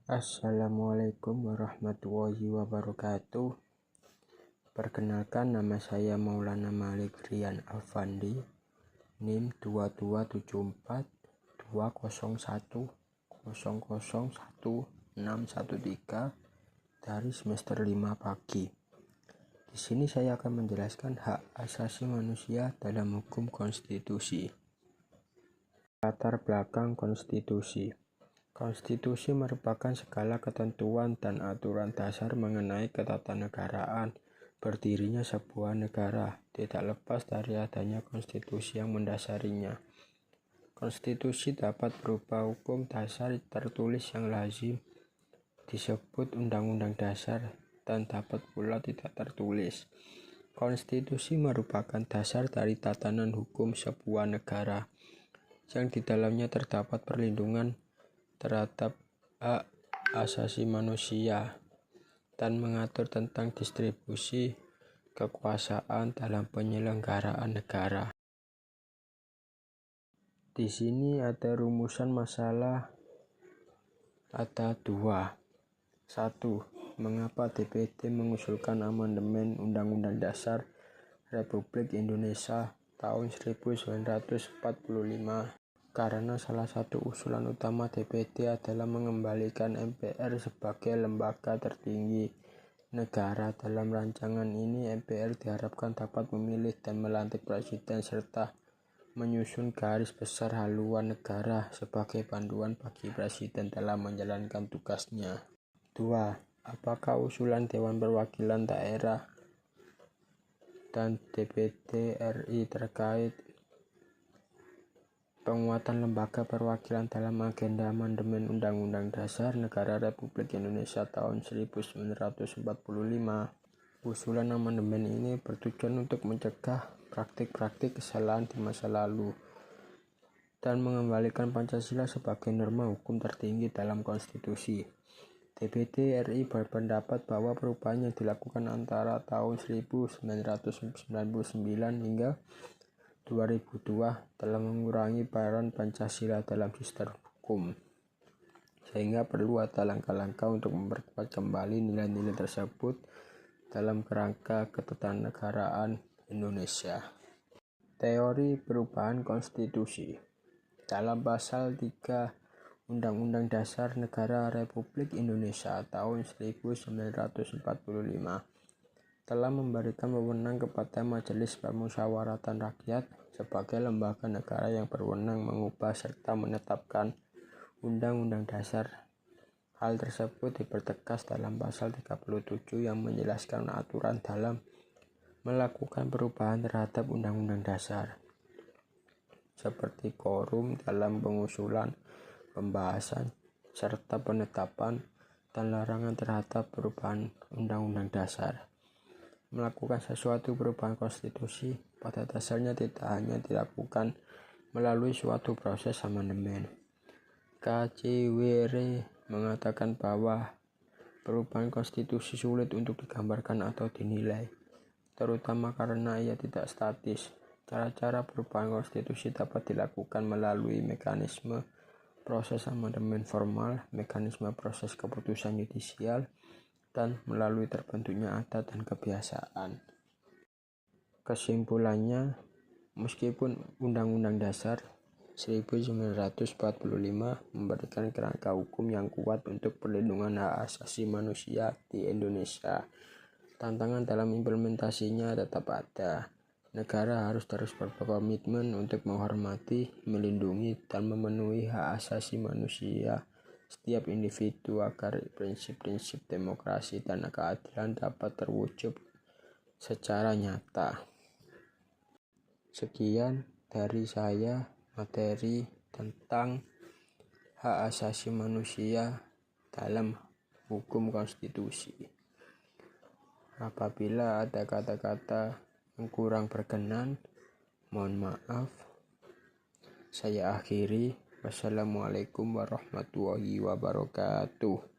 Assalamualaikum warahmatullahi wabarakatuh. Perkenalkan, nama saya Maulana Malik Rian Alfandi, NIM 22242010010613 dari semester 5 pagi. Di sini saya akan menjelaskan hak asasi manusia dalam hukum konstitusi. Latar belakang konstitusi. Konstitusi merupakan segala ketentuan dan aturan dasar mengenai ketatanegaraan berdirinya sebuah negara, tidak lepas dari adanya konstitusi yang mendasarinya. Konstitusi dapat berupa hukum dasar tertulis yang lazim disebut Undang-Undang Dasar, dan dapat pula tidak tertulis. Konstitusi merupakan dasar dari tatanan hukum sebuah negara, yang di dalamnya terdapat perlindungan terhadap hak asasi manusia dan mengatur tentang distribusi kekuasaan dalam penyelenggaraan negara. Di sini ada rumusan masalah, ada dua. 1. Mengapa DPD mengusulkan amandemen Undang-Undang Dasar Republik Indonesia tahun 1945? Karena salah satu usulan utama DPD adalah mengembalikan MPR sebagai lembaga tertinggi negara. Dalam rancangan ini, MPR diharapkan dapat memilih dan melantik presiden serta menyusun garis besar haluan negara sebagai panduan bagi presiden dalam menjalankan tugasnya. 2. Apakah usulan Dewan Perwakilan Daerah dan DPD RI terkait penguatan lembaga perwakilan dalam agenda amandemen Undang-Undang Dasar Negara Republik Indonesia tahun 1945. Usulan amandemen ini bertujuan untuk mencegah praktik-praktik kesalahan di masa lalu dan mengembalikan Pancasila sebagai norma hukum tertinggi dalam konstitusi. DPD RI berpendapat bahwa perubahan yang dilakukan antara tahun 1999 hingga 2002 telah mengurangi peran Pancasila dalam sistem hukum, sehingga perlu ada langkah-langkah untuk memperkuat kembali nilai-nilai tersebut dalam kerangka ketatanegaraan Indonesia. Teori perubahan konstitusi. Dalam pasal 3 Undang-Undang Dasar Negara Republik Indonesia tahun 1945 telah memberikan wewenang kepada Majelis Permusyawaratan Rakyat sebagai lembaga negara yang berwenang mengubah serta menetapkan Undang-Undang Dasar. Hal tersebut dipertegas dalam pasal 37 yang menjelaskan aturan dalam melakukan perubahan terhadap Undang-Undang Dasar, seperti quorum dalam pengusulan, pembahasan, serta penetapan dan larangan terhadap perubahan Undang-Undang Dasar. Melakukan sesuatu perubahan konstitusi pada dasarnya tidak hanya dilakukan melalui suatu proses amandemen. KCWR mengatakan bahwa perubahan konstitusi sulit untuk digambarkan atau dinilai, terutama karena ia tidak statis. Cara-cara perubahan konstitusi dapat dilakukan melalui mekanisme proses amandemen formal, mekanisme proses keputusan yudisial, dan melalui terbentuknya adat dan kebiasaan. Kesimpulannya, meskipun Undang-Undang Dasar 1945 memberikan kerangka hukum yang kuat untuk perlindungan hak asasi manusia di Indonesia, tantangan dalam implementasinya tetap ada. Negara harus terus berkomitmen untuk menghormati, melindungi, dan memenuhi hak asasi manusia setiap individu agar prinsip-prinsip demokrasi dan keadilan dapat terwujud secara nyata. Sekian dari saya materi tentang hak asasi manusia dalam hukum konstitusi. Apabila ada kata-kata yang kurang berkenan, mohon maaf. Saya akhiri. Wassalamualaikum warahmatullahi wabarakatuh.